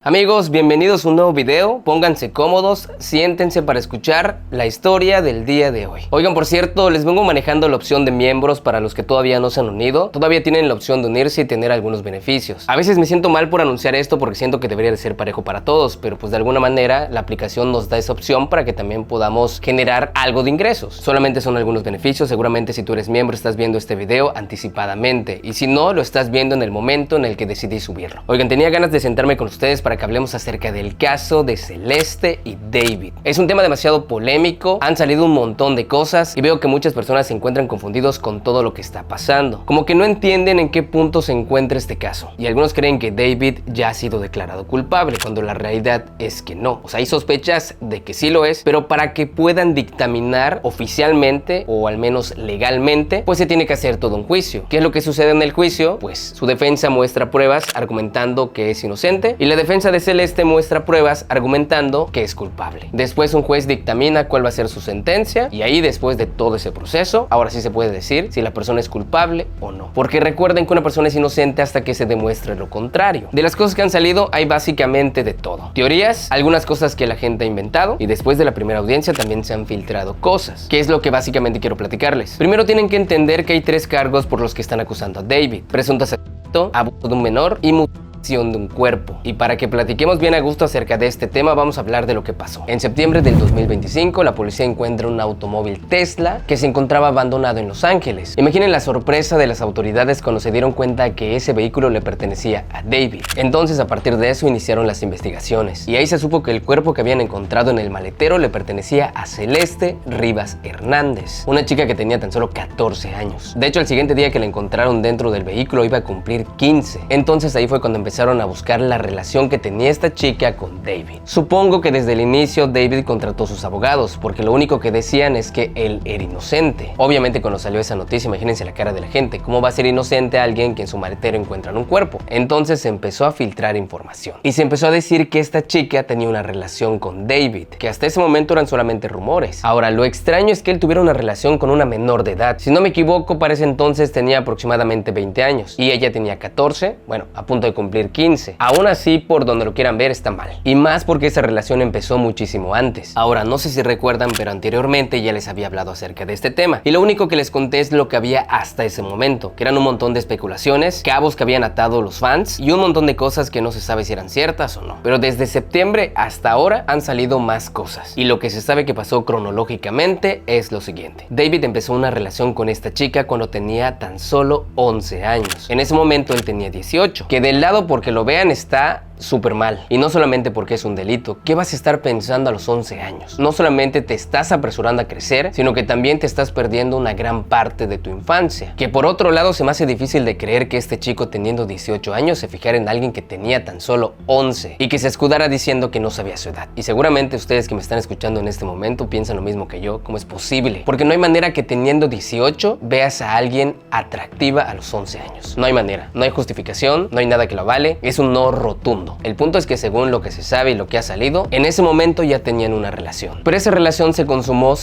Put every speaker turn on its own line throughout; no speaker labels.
Amigos, bienvenidos a un nuevo video, pónganse cómodos, siéntense para escuchar la historia del día de hoy. Oigan, por cierto, les vengo manejando la opción de miembros para los que todavía no se han unido. Todavía tienen la opción de unirse y tener algunos beneficios. A veces me siento mal por anunciar esto porque siento que debería de ser parejo para todos, pero pues de alguna manera la aplicación nos da esa opción para que también podamos generar algo de ingresos. Solamente son algunos beneficios, seguramente si tú eres miembro estás viendo este video anticipadamente y si no, lo estás viendo en el momento en el que decidí subirlo. Oigan, tenía ganas de sentarme con ustedes para que hablemos acerca del caso de Celeste y David. Es un tema demasiado polémico, han salido un montón de cosas y veo que muchas personas se encuentran confundidos con todo lo que está pasando. Como que no entienden en qué punto se encuentra este caso. Y algunos creen que David ya ha sido declarado culpable, cuando la realidad es que no. O sea, hay sospechas de que sí lo es, pero para que puedan dictaminar oficialmente o al menos legalmente, pues se tiene que hacer todo un juicio. ¿Qué es lo que sucede en el juicio? Pues su defensa muestra pruebas argumentando que es inocente y la defensa de Celeste muestra pruebas argumentando que es culpable. Después un juez dictamina cuál va a ser su sentencia y ahí, después de todo ese proceso, ahora sí se puede decir si la persona es culpable o no. Porque recuerden que una persona es inocente hasta que se demuestre lo contrario. De las cosas que han salido hay básicamente de todo. Teorías, algunas cosas que la gente ha inventado y después de la primera audiencia también se han filtrado cosas. ¿Qué es lo que básicamente quiero platicarles? Primero tienen que entender que hay 3 cargos por los que están acusando a David: presunto asesinato, abuso de un menor y mutilación de un cuerpo. Y para que platiquemos bien a gusto acerca de este tema, vamos a hablar de lo que pasó. En septiembre del 2025, la policía encuentra un automóvil Tesla que se encontraba abandonado en Los Ángeles. Imaginen la sorpresa de las autoridades cuando se dieron cuenta que ese vehículo le pertenecía a David. Entonces, a partir de eso iniciaron las investigaciones y ahí se supo que el cuerpo que habían encontrado en el maletero le pertenecía a Celeste Rivas Hernández, una chica que tenía tan solo 14 años. De hecho, el siguiente día que la encontraron dentro del vehículo iba a cumplir 15. Entonces ahí fue cuando empezaron a buscar la relación que tenía esta chica con David. Supongo que desde el inicio David contrató sus abogados, porque lo único que decían es que él era inocente. Obviamente cuando salió esa noticia, imagínense la cara de la gente. ¿Cómo va a ser inocente alguien que en su maletero encuentran un cuerpo? Entonces se empezó a filtrar información y se empezó a decir que esta chica tenía una relación con David, que hasta ese momento eran solamente rumores. Ahora, lo extraño es que él tuviera una relación con una menor de edad. Si no me equivoco, para ese entonces tenía aproximadamente 20 años y ella tenía 14, bueno, a punto de cumplir 15. Aún así, por donde lo quieran ver, está mal. Y más porque esa relación empezó muchísimo antes. Ahora, no sé si recuerdan, pero anteriormente ya les había hablado acerca de este tema. Y lo único que les conté es lo que había hasta ese momento, que eran un montón de especulaciones, cabos que habían atado los fans y un montón de cosas que no se sabe si eran ciertas o no. Pero desde septiembre hasta ahora han salido más cosas. Y lo que se sabe que pasó cronológicamente es lo siguiente. David empezó una relación con esta chica cuando tenía tan solo 11 años. En ese momento él tenía 18. Que del lado porque lo vean está súper mal. Y no solamente porque es un delito. ¿Qué vas a estar pensando a los 11 años? No solamente te estás apresurando a crecer, sino que también te estás perdiendo una gran parte de tu infancia. Que por otro lado se me hace difícil de creer que este chico teniendo 18 años se fijara en alguien que tenía tan solo 11 y que se escudara diciendo que no sabía su edad. Y seguramente ustedes que me están escuchando en este momento piensan lo mismo que yo. ¿Cómo es posible? Porque no hay manera que teniendo 18 veas a alguien atractiva a los 11 años. No hay manera. No hay justificación, no hay nada que lo avale. Es un no rotundo. El punto es que según lo que se sabe y lo que ha salido, en ese momento ya tenían una relación. Pero esa relación se consumó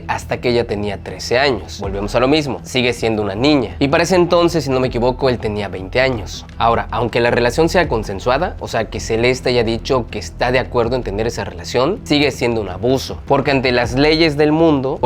hasta que ella tenía 13 años. Volvemos a lo mismo, sigue siendo una niña. Y para ese entonces, si no me equivoco, él tenía 20 años. Ahora, aunque la relación sea consensuada, o sea que Celeste haya dicho que está de acuerdo en tener esa relación, sigue siendo un abuso. Porque ante las leyes del mundo,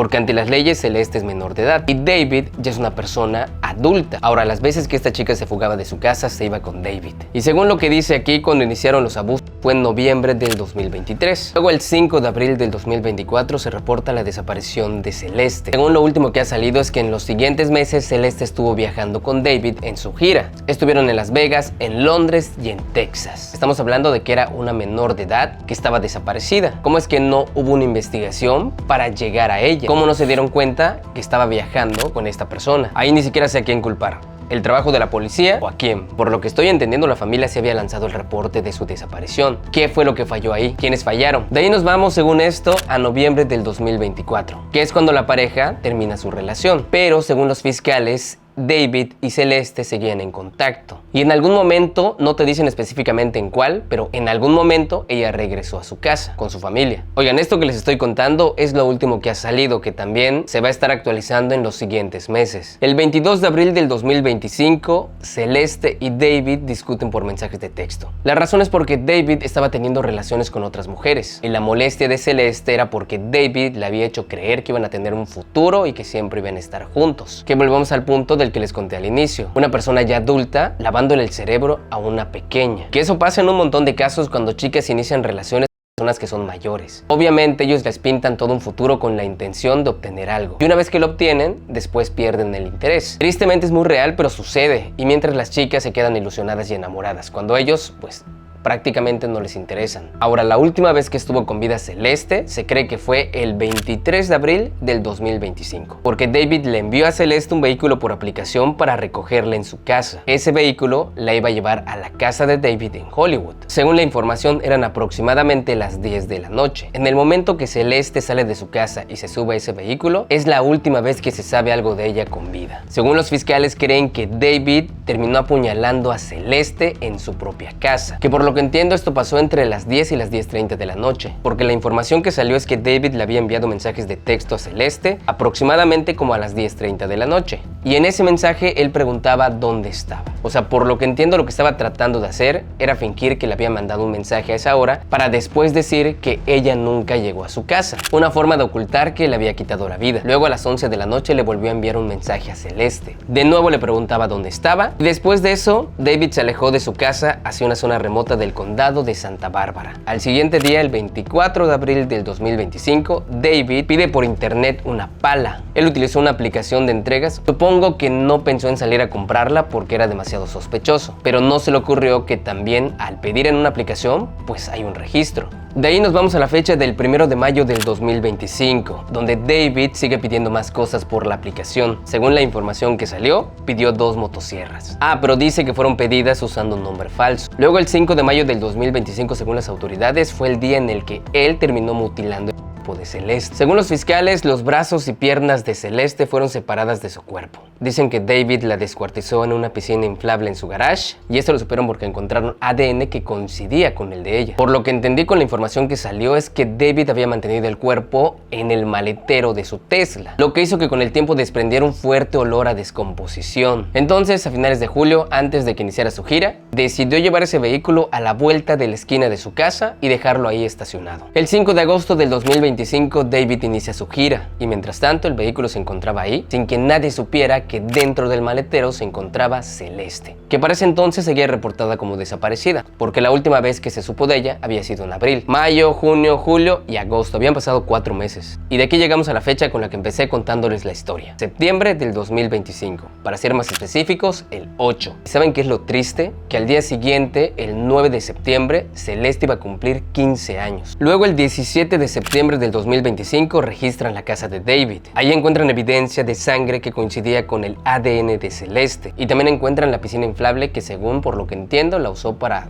Celeste es menor de edad y David ya es una persona adulta. Ahora, las veces que esta chica se fugaba de su casa, se iba con David. Y según lo que dice aquí, cuando iniciaron los abusos fue en noviembre del 2023. Luego, el 5 de abril del 2024 se reporta la desaparición de Celeste. Según lo último que ha salido es que en los siguientes meses Celeste estuvo viajando con David en su gira. Estuvieron en Las Vegas, en Londres y en Texas. Estamos hablando de que era una menor de edad que estaba desaparecida. ¿Cómo es que no hubo una investigación para llegar a ella? ¿Cómo no se dieron cuenta que estaba viajando con esta persona? Ahí ni siquiera sé a quién culpar. ¿El trabajo de la policía o a quién? Por lo que estoy entendiendo, la familia se había lanzado el reporte de su desaparición. ¿Qué fue lo que falló ahí? ¿Quiénes fallaron? De ahí nos vamos, según esto, a noviembre del 2024, que es cuando la pareja termina su relación. Pero según los fiscales, David y Celeste seguían en contacto. Y en algún momento, no te dicen específicamente en cuál, pero en algún momento ella regresó a su casa con su familia. Oigan, esto que les estoy contando es lo último que ha salido, que también se va a estar actualizando en los siguientes meses. El 22 de abril del 2025, Celeste y David discuten por mensajes de texto. La razón es porque David estaba teniendo relaciones con otras mujeres. Y la molestia de Celeste era porque David le había hecho creer que iban a tener un futuro y que siempre iban a estar juntos. Que volvemos al punto del que les conté al inicio. Una persona ya adulta lavándole el cerebro a una pequeña. Que eso pasa en un montón de casos cuando chicas inician relaciones con personas que son mayores. Obviamente ellos les pintan todo un futuro con la intención de obtener algo. Y una vez que lo obtienen, después pierden el interés. Tristemente es muy real, pero sucede. Y mientras las chicas se quedan ilusionadas y enamoradas, cuando ellos, pues, prácticamente no les interesan. Ahora, la última vez que estuvo con vida Celeste se cree que fue el 23 de abril del 2025, porque David le envió a Celeste un vehículo por aplicación para recogerla en su casa. Ese vehículo la iba a llevar a la casa de David en Hollywood. Según la información, eran aproximadamente las 10 de la noche. En el momento que Celeste sale de su casa y se sube a ese vehículo, es la última vez que se sabe algo de ella con vida. Según los fiscales, creen que David terminó apuñalando a Celeste en su propia casa, que por lo que entiendo esto pasó entre las 10 y las 10:30 de la noche, porque la información que salió es que David le había enviado mensajes de texto a Celeste aproximadamente como a las 10:30 de la noche, y en ese mensaje él preguntaba dónde estaba. O sea, por lo que entiendo, lo que estaba tratando de hacer era fingir que le había mandado un mensaje a esa hora para después decir que ella nunca llegó a su casa, una forma de ocultar que le había quitado la vida. Luego a las 11 de la noche le volvió a enviar un mensaje a Celeste. De nuevo le preguntaba dónde estaba, y después de eso David se alejó de su casa hacia una zona remota del condado de Santa Bárbara. Al siguiente día, el 24 de abril del 2025, David pide por internet una pala. Él utilizó una aplicación de entregas. Supongo que no pensó en salir a comprarla porque era demasiado sospechoso, pero no se le ocurrió que también al pedir en una aplicación, pues hay un registro. De ahí nos vamos a la fecha del 1 de mayo del 2025, donde David sigue pidiendo más cosas por la aplicación. Según la información que salió, pidió 2 motosierras. Pero dice que fueron pedidas usando un nombre falso. Luego el 5 de mayo del 2025, según las autoridades, fue el día en el que él terminó mutilando el cuerpo de Celeste. Según los fiscales, los brazos y piernas de Celeste fueron separadas de su cuerpo. Dicen que David la descuartizó en una piscina inflable en su garage, y esto lo supieron porque encontraron ADN que coincidía con el de ella. Por lo que entendí con la información que salió es que David había mantenido el cuerpo en el maletero de su Tesla, lo que hizo que con el tiempo desprendiera un fuerte olor a descomposición. Entonces, a finales de julio, antes de que iniciara su gira, decidió llevar ese vehículo a la vuelta de la esquina de su casa y dejarlo ahí estacionado. El 5 de agosto del 2025, David inicia su gira, y mientras tanto el vehículo se encontraba ahí sin que nadie supiera que dentro del maletero se encontraba Celeste, que para ese entonces seguía reportada como desaparecida, porque la última vez que se supo de ella había sido en abril. Mayo, junio, julio y agosto, habían pasado 4 meses. Y de aquí llegamos a la fecha con la que empecé contándoles la historia. Septiembre del 2025, para ser más específicos, el 8. ¿Y saben qué es lo triste? Que al día siguiente, el 9 de septiembre, Celeste iba a cumplir 15 años. Luego el 17 de septiembre del 2025 registran la casa de David. Ahí encuentran evidencia de sangre que coincidía con el ADN de Celeste, y también encuentran la piscina inflable que, según por lo que entiendo, la usó para,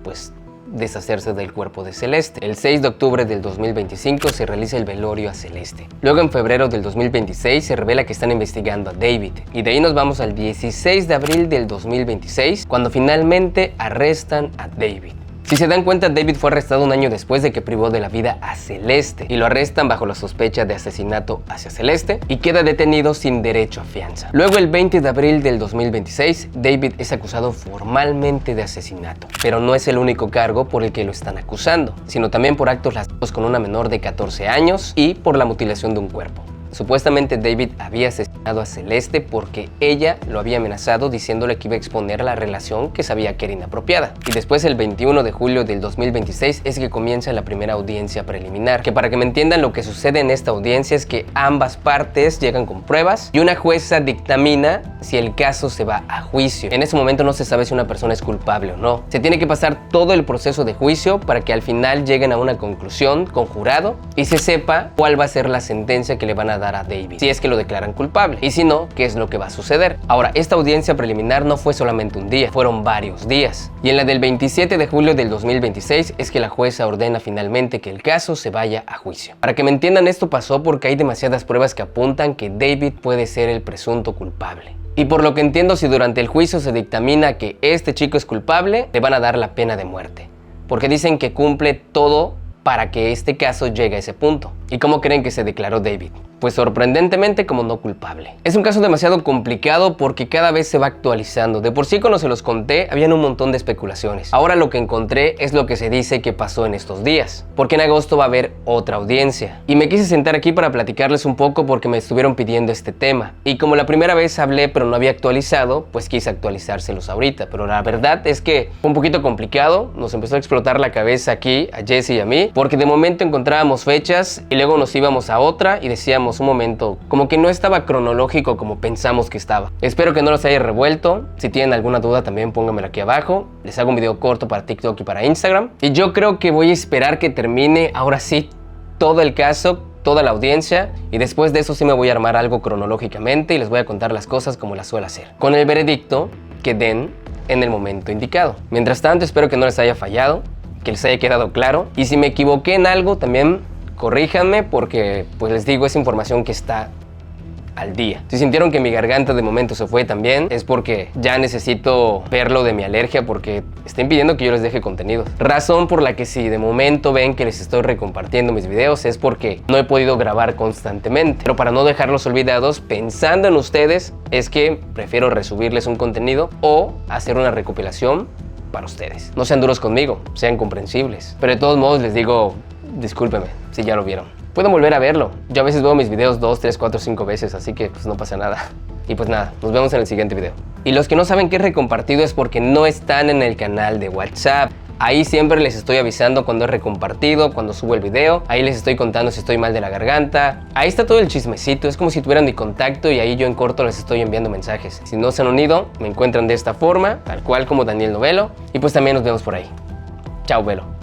pues, deshacerse del cuerpo de Celeste. El 6 de octubre del 2025 se realiza el velorio a Celeste. Luego en febrero del 2026 se revela que están investigando a David, y de ahí nos vamos al 16 de abril del 2026, cuando finalmente arrestan a David. Si se dan cuenta, David fue arrestado un año después de que privó de la vida a Celeste, y lo arrestan bajo la sospecha de asesinato hacia Celeste y queda detenido sin derecho a fianza. Luego el 20 de abril del 2026, David es acusado formalmente de asesinato, pero no es el único cargo por el que lo están acusando, sino también por actos lascivos con una menor de 14 años y por la mutilación de un cuerpo. Supuestamente David había asesinado a Celeste porque ella lo había amenazado diciéndole que iba a exponer la relación que sabía que era inapropiada. Y después, el 21 de julio del 2026, es que comienza la primera audiencia preliminar, que para que me entiendan, lo que sucede en esta audiencia es que ambas partes llegan con pruebas y una jueza dictamina si el caso se va a juicio. En ese momento no se sabe si una persona es culpable o no. Se tiene que pasar todo el proceso de juicio para que al final lleguen a una conclusión con jurado y se sepa cuál va a ser la sentencia que le van a dar a David, si es que lo declaran culpable, y si no, qué es lo que va a suceder. Ahora, esta audiencia preliminar no fue solamente un día, fueron varios días, y en la del 27 de julio del 2026 es que la jueza ordena finalmente que el caso se vaya a juicio. Para que me entiendan, esto pasó porque hay demasiadas pruebas que apuntan que David puede ser el presunto culpable. Y por lo que entiendo, si durante el juicio se dictamina que este chico es culpable, le van a dar la pena de muerte. Porque dicen que cumple todo para que este caso llegue a ese punto. ¿Y cómo creen que se declaró David? Pues sorprendentemente como no culpable. Es un caso demasiado complicado porque cada vez se va actualizando. De por sí, cuando se los conté, habían un montón de especulaciones. Ahora lo que encontré es lo que se dice que pasó en estos días, porque en agosto va a haber otra audiencia. Y me quise sentar aquí para platicarles un poco porque me estuvieron pidiendo este tema. Y como la primera vez hablé pero no había actualizado, pues quise actualizárselos ahorita. Pero la verdad es que fue un poquito complicado. Nos empezó a explotar la cabeza aquí, a Jesse y a mí, porque de momento encontrábamos fechas y luego nos íbamos a otra y decíamos un momento, como que no estaba cronológico como pensamos que estaba. Espero que no los haya revuelto. Si tienen alguna duda también pónganmela aquí abajo. Les hago un video corto para TikTok y para Instagram. Y yo creo que voy a esperar que termine ahora sí todo el caso, toda la audiencia, y después de eso sí me voy a armar algo cronológicamente y les voy a contar las cosas como las suelo hacer, con el veredicto que den en el momento indicado. Mientras tanto, espero que no les haya fallado, que les haya quedado claro, y si me equivoqué en algo también corríjanme, porque pues les digo, es información que está al día. Si sintieron que mi garganta de momento se fue también, es porque ya necesito verlo de mi alergia, porque está impidiendo que yo les deje contenido. Razón por la que si de momento ven que les estoy recompartiendo mis videos es porque no he podido grabar constantemente. Pero para no dejarlos olvidados, pensando en ustedes, es que prefiero resubirles un contenido o hacer una recopilación para ustedes. No sean duros conmigo, sean comprensibles. Pero de todos modos les digo, discúlpenme si ya lo vieron. Pueden volver a verlo. Yo a veces veo mis videos 2, 3, 4, 5 veces, así que pues no pasa nada. Y pues nada, nos vemos en el siguiente video. Y los que no saben qué es recompartido es porque no están en el canal de WhatsApp. Ahí siempre les estoy avisando cuando es recompartido, cuando subo el video. Ahí les estoy contando si estoy mal de la garganta. Ahí está todo el chismecito, es como si tuvieran mi contacto y ahí yo en corto les estoy enviando mensajes. Si no se han unido, me encuentran de esta forma, tal cual como Daniel Novelo. Y pues también nos vemos por ahí. Chao, Velo.